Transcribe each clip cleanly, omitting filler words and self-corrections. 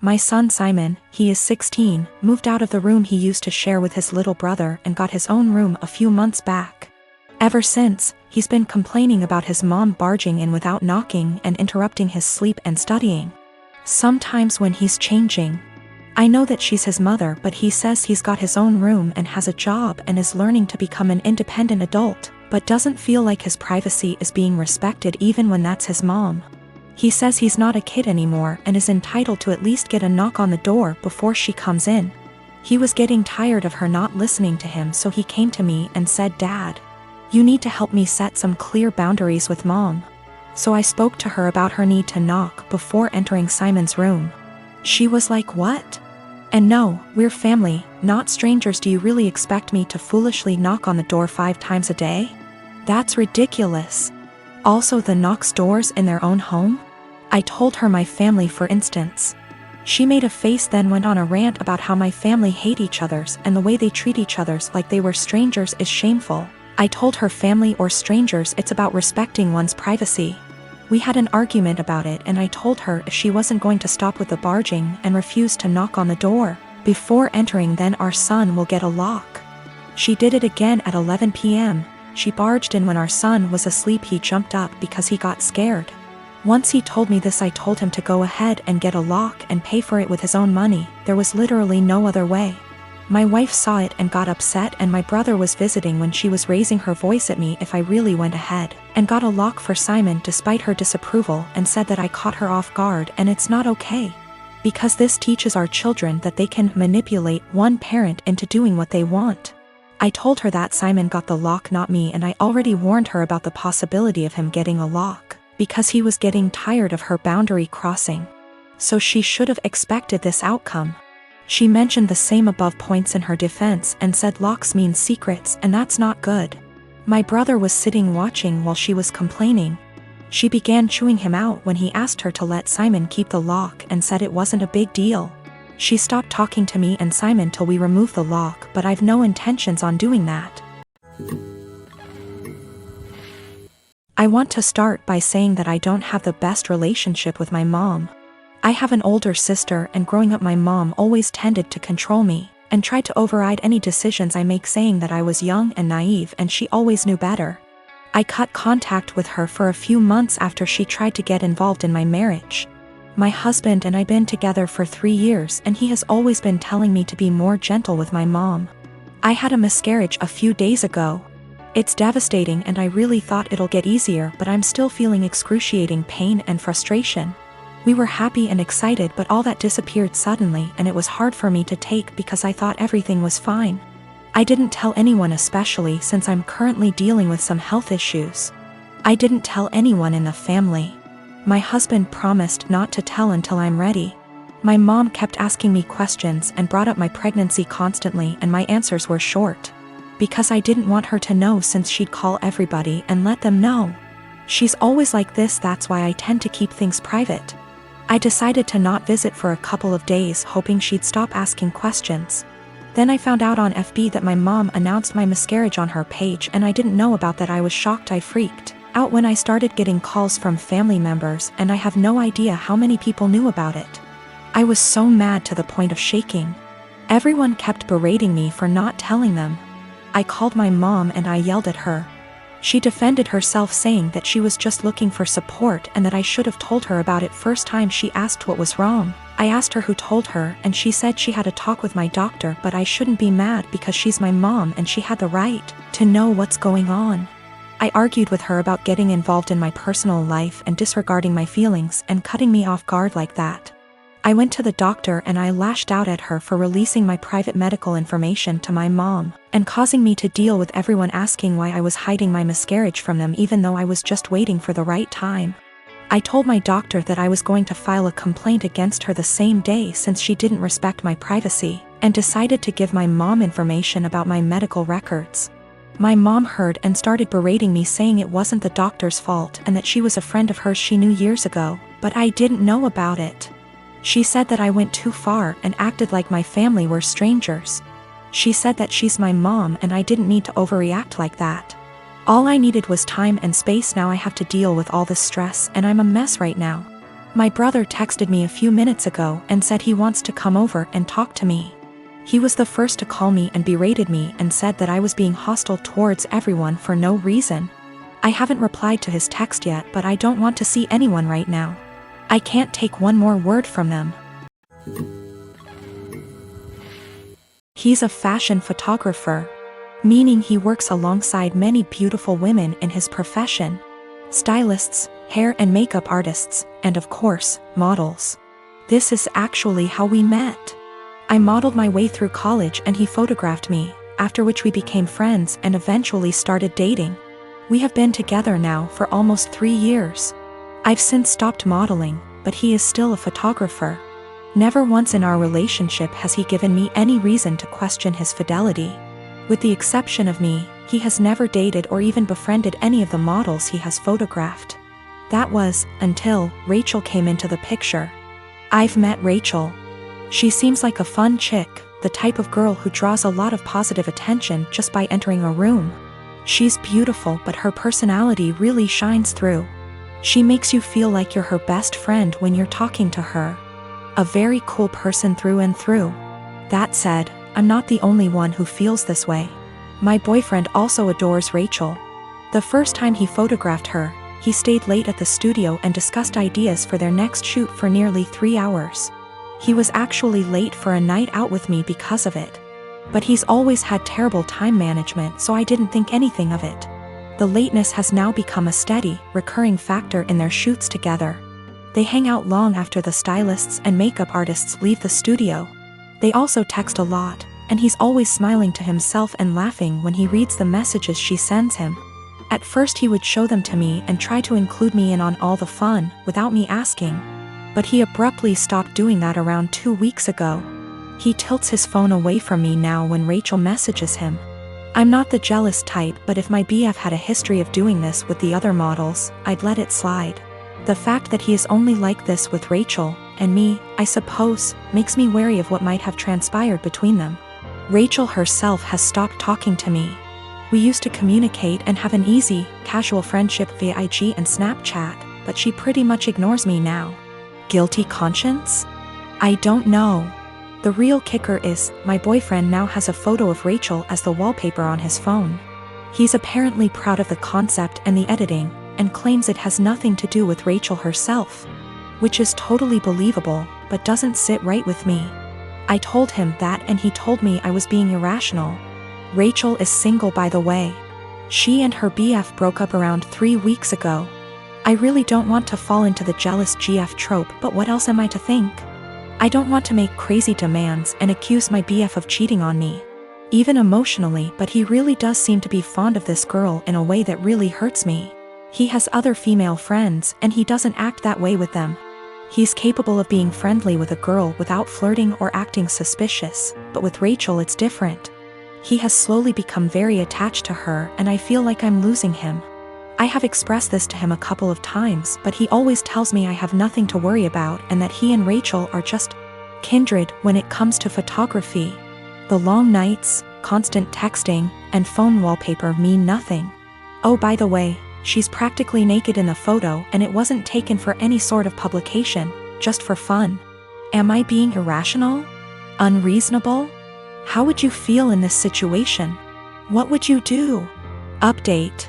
My son Simon, he is 16, moved out of the room he used to share with his little brother and got his own room a few months back. Ever since, he's been complaining about his mom barging in without knocking and interrupting his sleep and studying. Sometimes when he's changing. I know that she's his mother, but he says he's got his own room and has a job and is learning to become an independent adult, but doesn't feel like his privacy is being respected even when that's his mom. He says he's not a kid anymore and is entitled to at least get a knock on the door before she comes in. He was getting tired of her not listening to him, so he came to me and said, "Dad, you need to help me set some clear boundaries with Mom." So I spoke to her about her need to knock before entering Simon's room. She was like, "What? And no, we're family, not strangers. Do you really expect me to foolishly knock on the door 5 times a day? That's ridiculous. Also, the knocks doors in their own home?" I told her my family, for instance. She made a face, then went on a rant about how my family hate each other's and the way they treat each other's like they were strangers is shameful. I told her family or strangers, it's about respecting one's privacy. We had an argument about it and I told her if she wasn't going to stop with the barging and refuse to knock on the door before entering, then our son will get a lock. She did it again at 11 p.m. She barged in when our son was asleep. He jumped up because he got scared. Once he told me this, I told him to go ahead and get a lock and pay for it with his own money. There was literally no other way. My wife saw it and got upset, and my brother was visiting when she was raising her voice at me if I really went ahead and got a lock for Simon despite her disapproval, and said that I caught her off guard and it's not okay. Because this teaches our children that they can manipulate one parent into doing what they want. I told her that Simon got the lock, not me, and I already warned her about the possibility of him getting a lock, because he was getting tired of her boundary crossing. So she should have expected this outcome. She mentioned the same above points in her defense and said locks mean secrets, and that's not good. My brother was sitting watching while she was complaining. She began chewing him out when he asked her to let Simon keep the lock and said it wasn't a big deal. She stopped talking to me and Simon till we removed the lock, but I've no intentions on doing that. I want to start by saying that I don't have the best relationship with my mom. I have an older sister, and growing up my mom always tended to control me and tried to override any decisions I make, saying that I was young and naive and she always knew better. I cut contact with her for a few months after she tried to get involved in my marriage. My husband and I been together for 3 years and he has always been telling me to be more gentle with my mom. I had a miscarriage a few days ago. It's devastating and I really thought it'll get easier, but I'm still feeling excruciating pain and frustration. We were happy and excited, but all that disappeared suddenly and it was hard for me to take because I thought everything was fine. I didn't tell anyone, especially since I'm currently dealing with some health issues. I didn't tell anyone in the family. My husband promised not to tell until I'm ready. My mom kept asking me questions and brought up my pregnancy constantly, and my answers were short. Because I didn't want her to know, since she'd call everybody and let them know. She's always like this, that's why I tend to keep things private. I decided to not visit for a couple of days, hoping she'd stop asking questions. Then I found out on FB that my mom announced my miscarriage on her page, and I didn't know about that. I was shocked. I freaked out when I started getting calls from family members, and I have no idea how many people knew about it. I was so mad to the point of shaking. Everyone kept berating me for not telling them. I called my mom and I yelled at her. She defended herself, saying that she was just looking for support and that I should have told her about it first time she asked what was wrong. I asked her who told her, and she said she had a talk with my doctor, but I shouldn't be mad because she's my mom and she had the right to know what's going on. I argued with her about getting involved in my personal life and disregarding my feelings and cutting me off guard like that. I went to the doctor and I lashed out at her for releasing my private medical information to my mom and causing me to deal with everyone asking why I was hiding my miscarriage from them, even though I was just waiting for the right time. I told my doctor that I was going to file a complaint against her the same day since she didn't respect my privacy, and decided to give my mom information about my medical records. My mom heard and started berating me, saying it wasn't the doctor's fault and that she was a friend of hers she knew years ago, but I didn't know about it. She said that I went too far and acted like my family were strangers. She said that she's my mom and I didn't need to overreact like that. All I needed was time and space. Now I have to deal with all this stress and I'm a mess right now. My brother texted me a few minutes ago and said he wants to come over and talk to me. He was the first to call me and berated me and said that I was being hostile towards everyone for no reason. I haven't replied to his text yet, but I don't want to see anyone right now. I can't take one more word from them. He's a fashion photographer, meaning he works alongside many beautiful women in his profession. Stylists, hair and makeup artists, and of course, models. This is actually how we met. I modeled my way through college and he photographed me, after which we became friends and eventually started dating. We have been together now for almost 3 years. I've since stopped modeling, but he is still a photographer. Never once in our relationship has he given me any reason to question his fidelity. With the exception of me, he has never dated or even befriended any of the models he has photographed. That was, until Rachel came into the picture. I've met Rachel. She seems like a fun chick, the type of girl who draws a lot of positive attention just by entering a room. She's beautiful, but her personality really shines through. She makes you feel like you're her best friend when you're talking to her. A very cool person through and through. That said, I'm not the only one who feels this way. My boyfriend also adores Rachel. The first time he photographed her, he stayed late at the studio and discussed ideas for their next shoot for nearly 3 hours. He was actually late for a night out with me because of it. But he's always had terrible time management, so I didn't think anything of it. The lateness has now become a steady, recurring factor in their shoots together. They hang out long after the stylists and makeup artists leave the studio. They also text a lot, and he's always smiling to himself and laughing when he reads the messages she sends him. At first he would show them to me and try to include me in on all the fun, without me asking. But he abruptly stopped doing that around 2 weeks ago. He tilts his phone away from me now when Rachel messages him. I'm not the jealous type, but if my BF had a history of doing this with the other models, I'd let it slide. The fact that he is only like this with Rachel, and me, I suppose, makes me wary of what might have transpired between them. Rachel herself has stopped talking to me. We used to communicate and have an easy, casual friendship via IG and Snapchat, but she pretty much ignores me now. Guilty conscience? I don't know. The real kicker is, my boyfriend now has a photo of Rachel as the wallpaper on his phone. He's apparently proud of the concept and the editing, and claims it has nothing to do with Rachel herself. Which is totally believable, but doesn't sit right with me. I told him that and he told me I was being irrational. Rachel is single, by the way. She and her BF broke up around 3 weeks ago. I really don't want to fall into the jealous GF trope, but what else am I to think? I don't want to make crazy demands and accuse my BF of cheating on me. Even emotionally, but he really does seem to be fond of this girl in a way that really hurts me. He has other female friends and he doesn't act that way with them. He's capable of being friendly with a girl without flirting or acting suspicious, but with Rachel it's different. He has slowly become very attached to her and I feel like I'm losing him. I have expressed this to him a couple of times, but he always tells me I have nothing to worry about and that he and Rachel are just kindred when it comes to photography. The long nights, constant texting, and phone wallpaper mean nothing. Oh, by the way, she's practically naked in the photo and it wasn't taken for any sort of publication, just for fun. Am I being irrational? Unreasonable? How would you feel in this situation? What would you do? Update.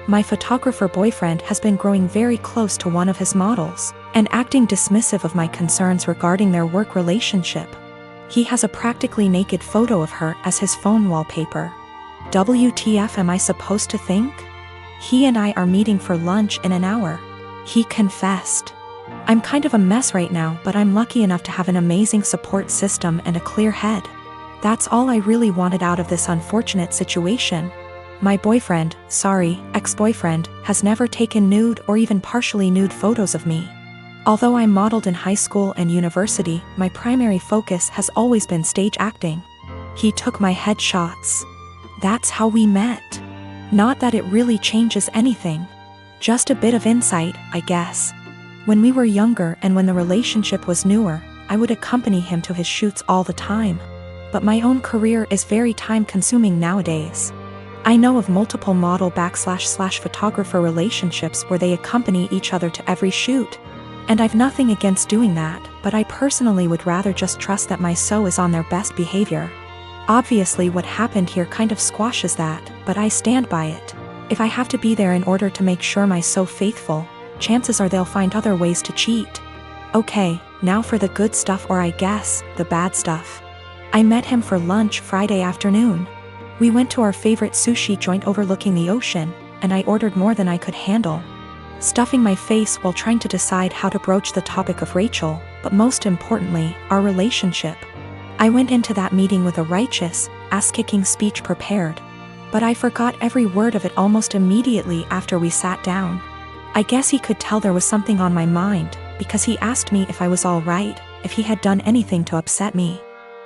My photographer boyfriend has been growing very close to one of his models, and acting dismissive of my concerns regarding their work relationship. He has a practically naked photo of her as his phone wallpaper. WTF am I supposed to think? He and I are meeting for lunch in an hour. He confessed. I'm kind of a mess right now, but I'm lucky enough to have an amazing support system and a clear head. That's all I really wanted out of this unfortunate situation. My boyfriend, ex-boyfriend, has never taken nude or even partially nude photos of me. Although I modeled in high school and university, my primary focus has always been stage acting. He took my headshots. That's how we met. Not that it really changes anything. Just a bit of insight, I guess. When we were younger and when the relationship was newer, I would accompany him to his shoots all the time. But my own career is very time-consuming nowadays. I know of multiple model //photographer relationships where they accompany each other to every shoot. And I've nothing against doing that, but I personally would rather just trust that my so is on their best behavior. Obviously what happened here kind of squashes that, but I stand by it. If I have to be there in order to make sure my so faithful, chances are they'll find other ways to cheat. Okay, now for the good stuff, or I guess, the bad stuff. I met him for lunch Friday afternoon. We went to our favorite sushi joint overlooking the ocean, and I ordered more than I could handle, stuffing my face while trying to decide how to broach the topic of Rachel, but most importantly, our relationship. I went into that meeting with a righteous, ass-kicking speech prepared, but I forgot every word of it almost immediately after we sat down. I guess he could tell there was something on my mind, because he asked me if I was all right, if he had done anything to upset me.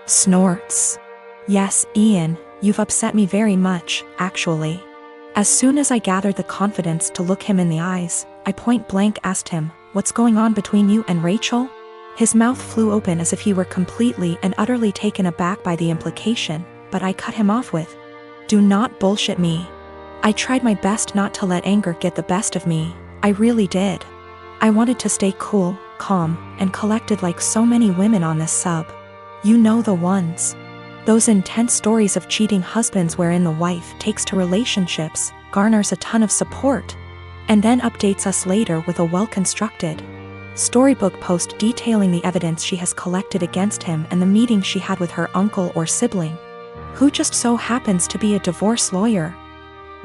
Snorts. Yes, Ian, you've upset me very much, actually. As soon as I gathered the confidence to look him in the eyes, I point blank asked him, "What's going on between you and Rachel?" His mouth flew open as if he were completely and utterly taken aback by the implication, but I cut him off with, "Do not bullshit me." I tried my best not to let anger get the best of me, I really did. I wanted to stay cool, calm, and collected like so many women on this sub. You know the ones. Those intense stories of cheating husbands wherein the wife takes to relationships, garners a ton of support, and then updates us later with a well-constructed storybook post detailing the evidence she has collected against him and the meeting she had with her uncle or sibling, who just so happens to be a divorce lawyer.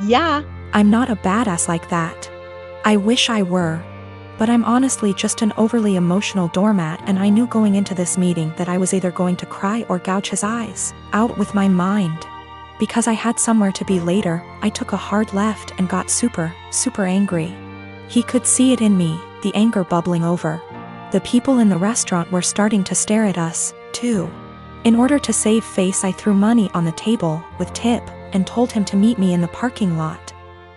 Yeah, I'm not a badass like that. I wish I were. But I'm honestly just an overly emotional doormat, and I knew going into this meeting that I was either going to cry or gouge his eyes out with my mind. Because I had somewhere to be later, I took a hard left and got super angry. He could see it in me, the anger bubbling over. The people in the restaurant were starting to stare at us, too. In order to save face, I threw money on the table, with tip, and told him to meet me in the parking lot.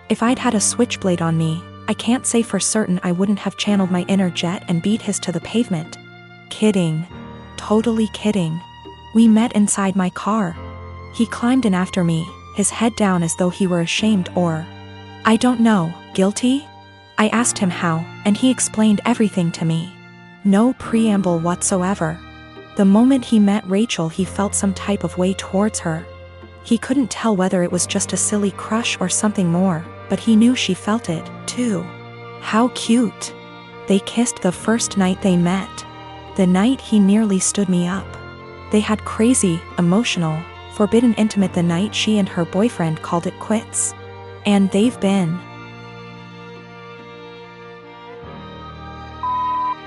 If I'd had a switchblade on me, I can't say for certain I wouldn't have channeled my inner jet and beat his to the pavement. Kidding. Totally kidding. We met inside my car. He climbed in after me, his head down as though he were ashamed or, I don't know, guilty? I asked him how, and he explained everything to me. No preamble whatsoever. The moment he met Rachel, he felt some type of way towards her. He couldn't tell whether it was just a silly crush or something more, but he knew she felt it, too. How cute. They kissed the first night they met. The night he nearly stood me up. They had crazy, emotional, forbidden intimate the night she and her boyfriend called it quits. And they've been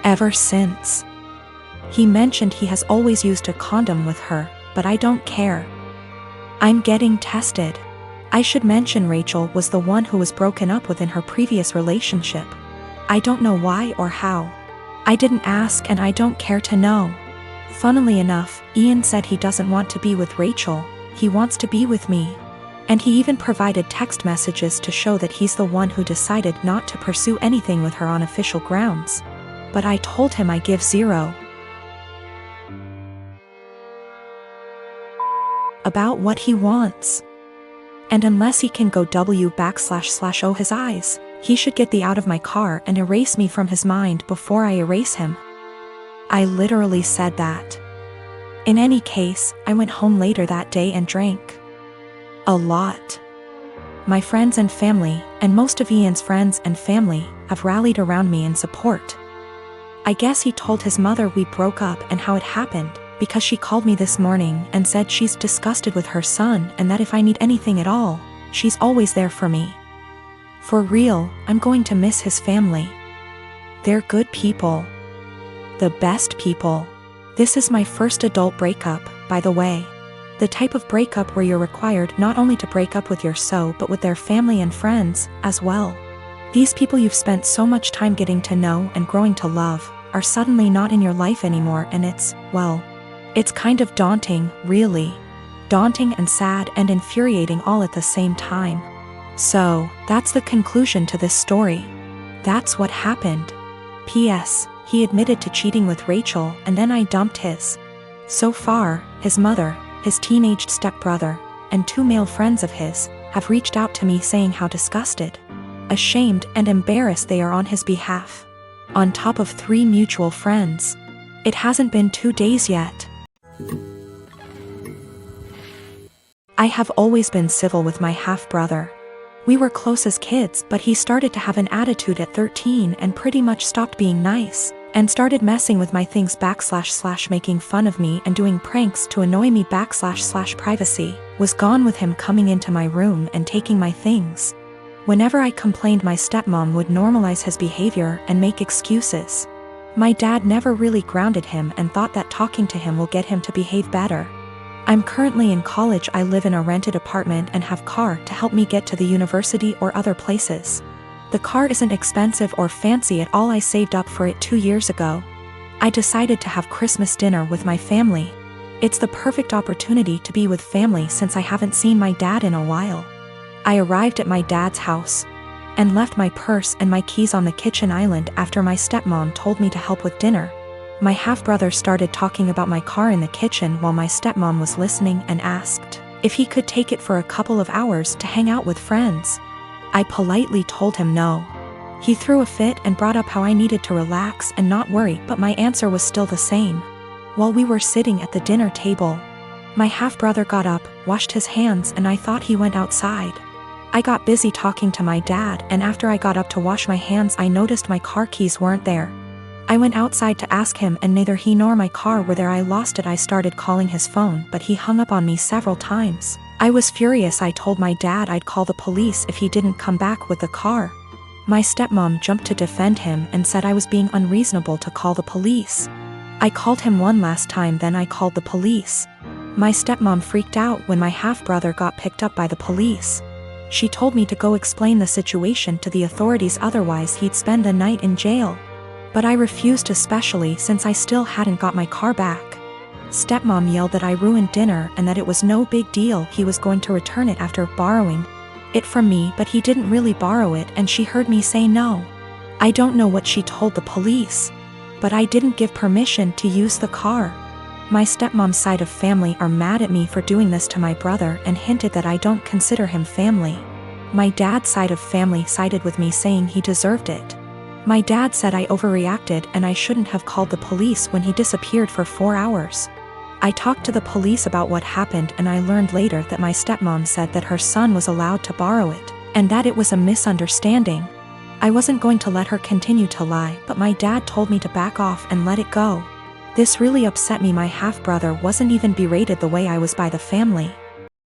ever since. He mentioned he has always used a condom with her, but I don't care. I'm getting tested. I should mention Rachel was the one who was broken up with in her previous relationship. I don't know why or how. I didn't ask and I don't care to know. Funnily enough, Ian said he doesn't want to be with Rachel, he wants to be with me. And he even provided text messages to show that he's the one who decided not to pursue anything with her on official grounds. But I told him I give zero about what he wants. And unless he can go // his eyes, he should get the out of my car and erase me from his mind before I erase him. I literally said that. In any case, I went home later that day and drank a lot. My friends and family, and most of Ian's friends and family, have rallied around me in support. I guess he told his mother we broke up and how it happened, because she called me this morning and said she's disgusted with her son and that if I need anything at all, she's always there for me. For real, I'm going to miss his family. They're good people. The best people. This is my first adult breakup, by the way. The type of breakup where you're required not only to break up with your so but with their family and friends, as well. These people you've spent so much time getting to know and growing to love, are suddenly not in your life anymore, and it's, well, it's kind of daunting, really. Daunting and sad and infuriating all at the same time. So, that's the conclusion to this story. That's what happened. P.S. He admitted to cheating with Rachel and then I dumped his. So far, his mother, his teenaged stepbrother, and 2 male friends of his, have reached out to me saying how disgusted, ashamed and embarrassed they are on his behalf. on top of 3 mutual friends. It hasn't been 2 days yet. I have always been civil with my half-brother. We were close as kids, but he started to have an attitude at 13 and pretty much stopped being nice, and started messing with my things / making fun of me and doing pranks to annoy me / privacy, was gone with him coming into my room and taking my things. Whenever I complained, my stepmom would normalize his behavior and make excuses. My dad never really grounded him and thought that talking to him will get him to behave better. I'm currently in college. I live in a rented apartment and have car to help me get to the university or other places. The car isn't expensive or fancy at all. I saved up for it 2 years ago. I decided to have Christmas dinner with my family. It's the perfect opportunity to be with family since I haven't seen my dad in a while. I arrived at my dad's house and left my purse and my keys on the kitchen island after my stepmom told me to help with dinner. My half-brother started talking about my car in the kitchen while my stepmom was listening and asked if he could take it for a couple of hours to hang out with friends. I politely told him no. He threw a fit and brought up how I needed to relax and not worry, but my answer was still the same. While we were sitting at the dinner table, my half-brother got up, washed his hands, and I thought he went outside. I got busy talking to my dad, and after I got up to wash my hands, I noticed my car keys weren't there. I went outside to ask him, and neither he nor my car were there. I lost it. I started calling his phone, but he hung up on me several times. I was furious. I told my dad I'd call the police if he didn't come back with the car. My stepmom jumped to defend him and said I was being unreasonable to call the police. I called him one last time, then I called the police. My stepmom freaked out when my half-brother got picked up by the police. She told me to go explain the situation to the authorities, otherwise he'd spend the night in jail. But I refused, especially since I still hadn't got my car back. Stepmom yelled that I ruined dinner and that it was no big deal. He was going to return it after borrowing it from me, but he didn't really borrow it, and she heard me say no. I don't know what she told the police, but I didn't give permission to use the car. My stepmom's side of family are mad at me for doing this to my brother and hinted that I don't consider him family. My dad's side of family sided with me, saying he deserved it. My dad said I overreacted and I shouldn't have called the police when he disappeared for 4 hours. I talked to the police about what happened, and I learned later that my stepmom said that her son was allowed to borrow it, and that it was a misunderstanding. I wasn't going to let her continue to lie, but my dad told me to back off and let it go. This really upset me. My half-brother wasn't even berated the way I was by the family.